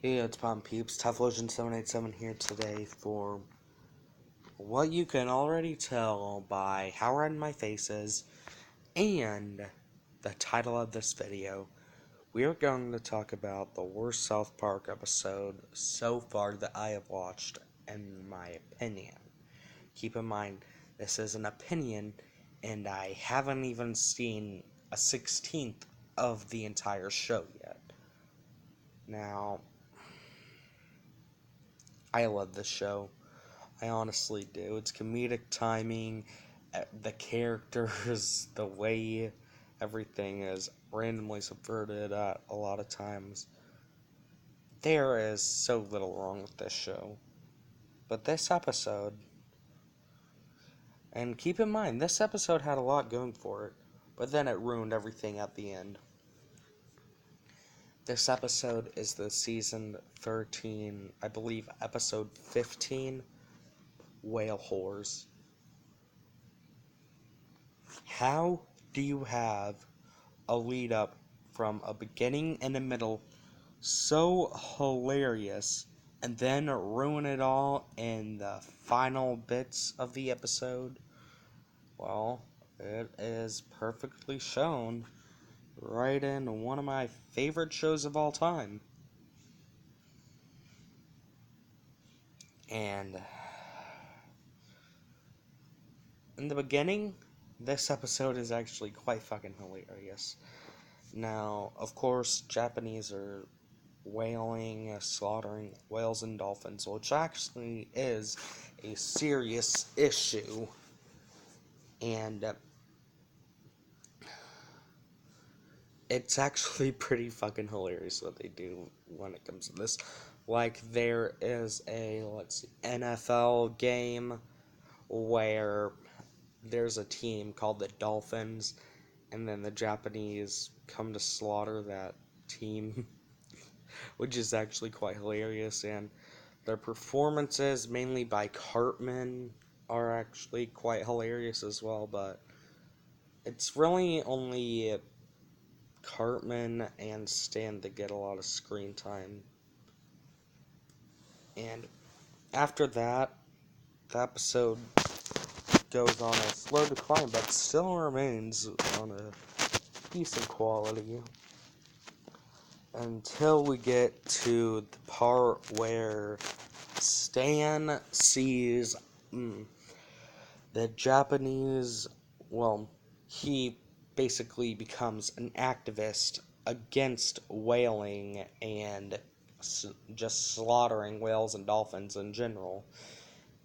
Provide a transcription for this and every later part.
Hey, it's Bomb Peeps, ToughLegend787 here today for what you can already tell by how red my face is and the title of this video. We are going to talk about the worst South Park episode so far that I have watched, in my opinion. Keep in mind, this is an opinion, and I haven't even seen a 16th of the entire show yet. Now, I love this show. I honestly do. It's comedic timing, the characters, the way everything is randomly subverted at a lot of times. There is so little wrong with this show. But this episode, and keep in mind, this episode had a lot going for it, but then it ruined everything at the end. This episode is the season 13, I believe episode 15, Whale Whores. How do you have a lead up from a beginning and a middle so hilarious and then ruin it all in the final bits of the episode? Well, it is perfectly shown right in one of my favorite shows of all time. And in the beginning, this episode is actually quite fucking hilarious. Now, of course, Japanese are whaling, slaughtering whales and dolphins, which actually is a serious issue. And it's actually pretty fucking hilarious what they do when it comes to this. Like, there is a, NFL game where there's a team called the Dolphins, and then the Japanese come to slaughter that team, which is actually quite hilarious, and their performances, mainly by Cartman, are actually quite hilarious as well, but it's really only Cartman and Stan that get a lot of screen time. And after that, the episode goes on a slow decline, but still remains on a decent quality. Until we get to the part where Stan sees the Japanese, he basically becomes an activist against whaling and just slaughtering whales and dolphins in general.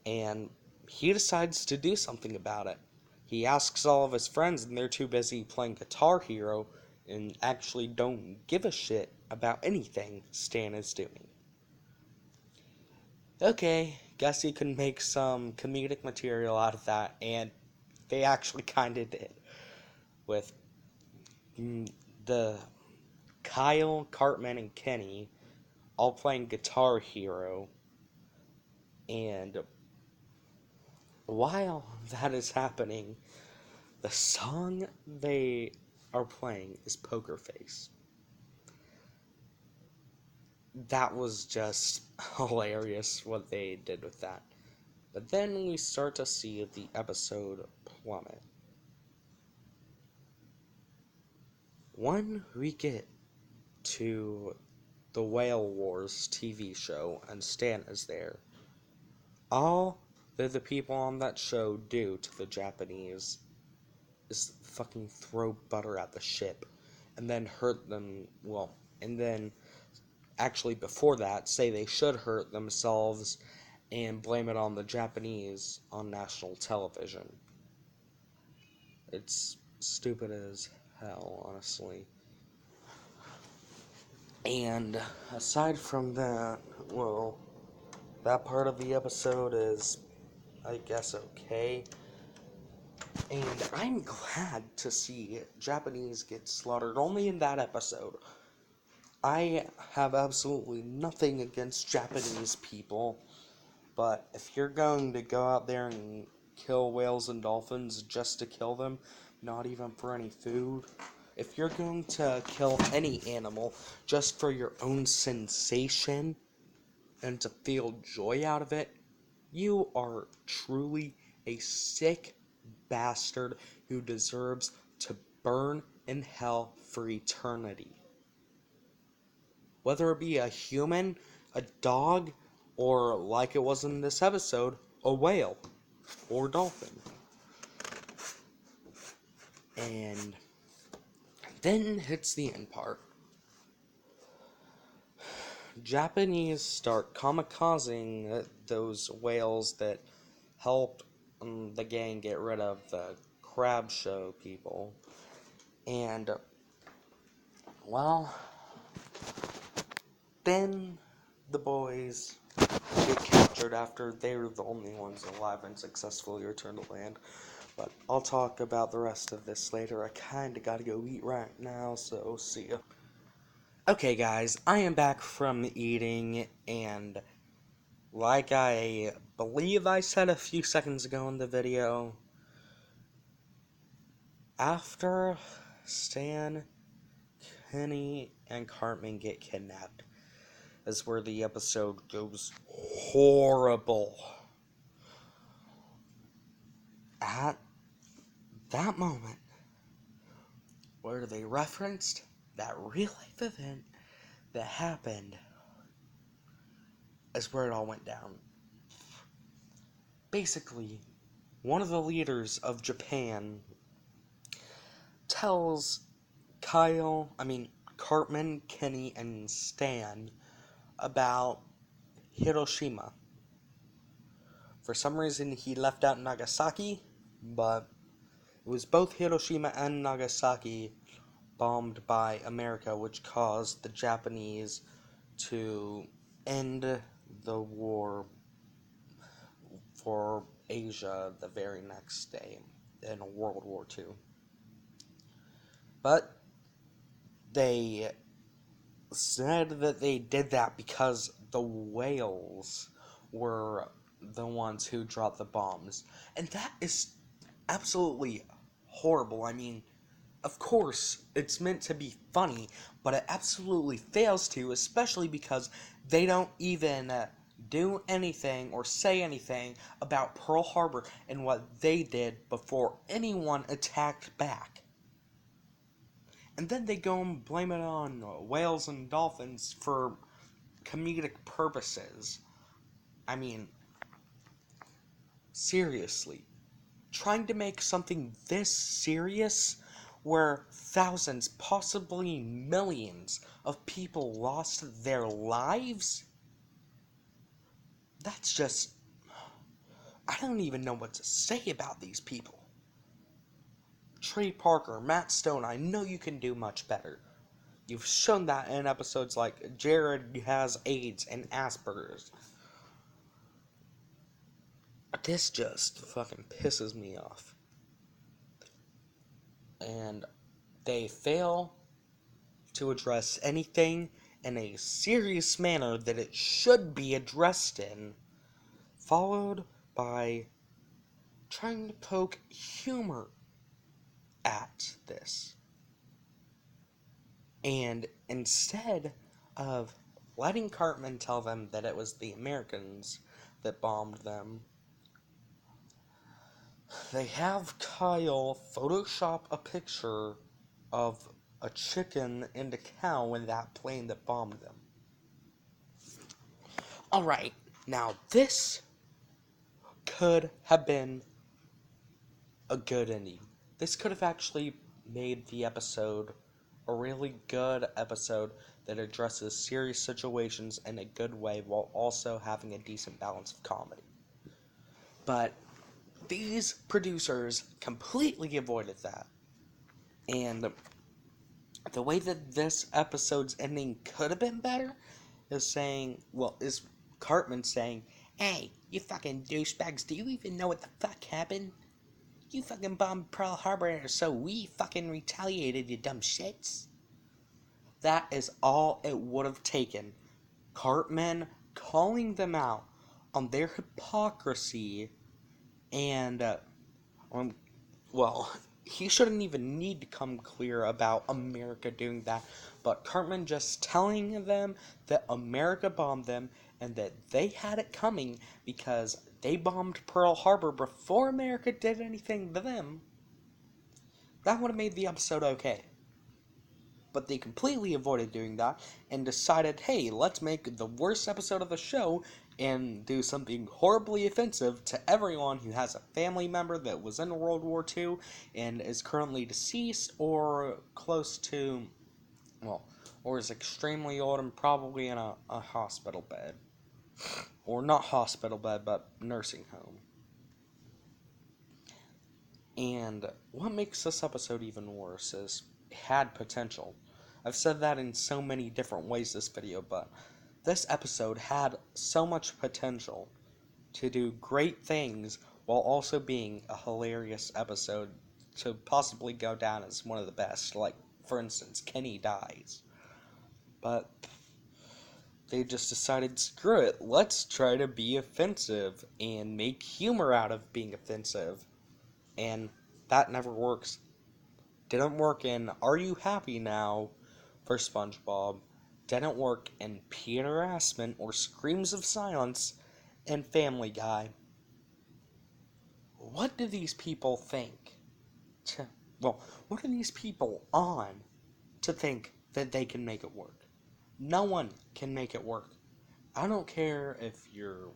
And he decides to do something about it. He asks all of his friends, and they're too busy playing Guitar Hero and actually don't give a shit about anything Stan is doing. Okay, guess you can make some comedic material out of that, and they actually kinda did. With the Kyle, Cartman, and Kenny all playing Guitar Hero, and while that is happening, the song they are playing is Poker Face. That was just hilarious what they did with that. But then we start to see the episode plummet. When we get to the Whale Wars TV show and Stan is there, all that the people on that show do to the Japanese is fucking throw butter at the ship and then hurt them, and then actually before that say they should hurt themselves and blame it on the Japanese on national television. It's stupid as hell, honestly. And aside from that, that part of the episode is, I guess, okay. And I'm glad to see Japanese get slaughtered only in that episode. I have absolutely nothing against Japanese people, but if you're going to go out there and kill whales and dolphins just to kill them, not even for any food, if you're going to kill any animal just for your own sensation and to feel joy out of it, you are truly a sick bastard who deserves to burn in hell for eternity. Whether it be a human, a dog, or like it was in this episode, a whale or dolphin. And then hits the end part. Japanese start kamikazing those whales that helped the gang get rid of the crab show people. And, well, then the boys get captured after they were the only ones alive and successfully returned to land. But I'll talk about the rest of this later. I kinda gotta go eat right now, so see ya. Okay, guys, I am back from eating, and like I believe I said a few seconds ago in the video, after Stan, Kenny, and Cartman get kidnapped, is where the episode goes horrible. At that moment, where they referenced that real life event that happened, is where it all went down. Basically, one of the leaders of Japan tells Cartman, Kenny, and Stan about Hiroshima. For some reason, he left out Nagasaki, but it was both Hiroshima and Nagasaki bombed by America, which caused the Japanese to end the war for Asia the very next day in World War II. But they said that they did that because the whales were the ones who dropped the bombs. And that is absolutely horrible. I mean, of course, it's meant to be funny, but it absolutely fails to, especially because they don't even do anything or say anything about Pearl Harbor and what they did before anyone attacked back. And then they go and blame it on whales and dolphins for comedic purposes. I mean, seriously. Trying to make something this serious, where thousands, possibly millions of people lost their lives? That's just... I don't even know what to say about these people. Trey Parker, Matt Stone, I know you can do much better. You've shown that in episodes like Jared has AIDS and Asperger's. This just fucking pisses me off. And they fail to address anything in a serious manner that it should be addressed in, followed by trying to poke humor at this. And instead of letting Cartman tell them that it was the Americans that bombed them, they have Kyle Photoshop a picture of a chicken and a cow in that plane that bombed them. Alright, now this could have been a good ending. This could have actually made the episode a really good episode that addresses serious situations in a good way while also having a decent balance of comedy. But these producers completely avoided that. And the way that this episode's ending could have been better is Cartman saying, "Hey, you fucking douchebags, do you even know what the fuck happened? You fucking bombed Pearl Harbor, so we fucking retaliated, you dumb shits." That is all it would have taken. Cartman calling them out on their hypocrisy and, he shouldn't even need to come clear about America doing that, but Cartman just telling them that America bombed them and that they had it coming because they bombed Pearl Harbor before America did anything to them, that would have made the episode okay. But they completely avoided doing that and decided, hey, let's make the worst episode of the show and do something horribly offensive to everyone who has a family member that was in World War II and is currently deceased or close to, well, or is extremely old and probably in a hospital bed. Or not hospital bed, but nursing home. And what makes this episode even worse is it had potential. I've said that in so many different ways this video, but this episode had so much potential to do great things while also being a hilarious episode to possibly go down as one of the best. Like, for instance, Kenny dies. But they just decided, screw it, let's try to be offensive and make humor out of being offensive. And that never works. Didn't work in Are You Happy Now for SpongeBob. Didn't work in Peter Asman or Screams of Silence in Family Guy. What do these people think? What are these people on to think that they can make it work? No one can make it work. I don't care if you're,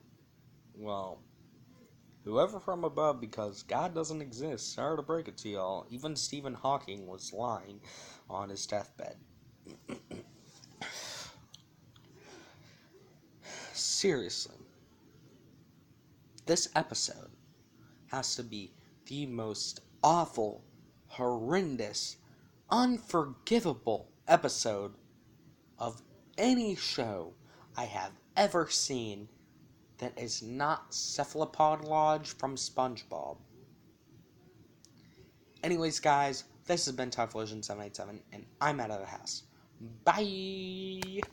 well, whoever from above, because God doesn't exist. Sorry to break it to y'all. Even Stephen Hawking was lying on his deathbed. Seriously. This episode has to be the most awful, horrendous, unforgivable episode of any show I have ever seen that is not Cephalopod Lodge from SpongeBob. Anyways, guys, this has been Typhlosion787, and I'm out of the house. Bye!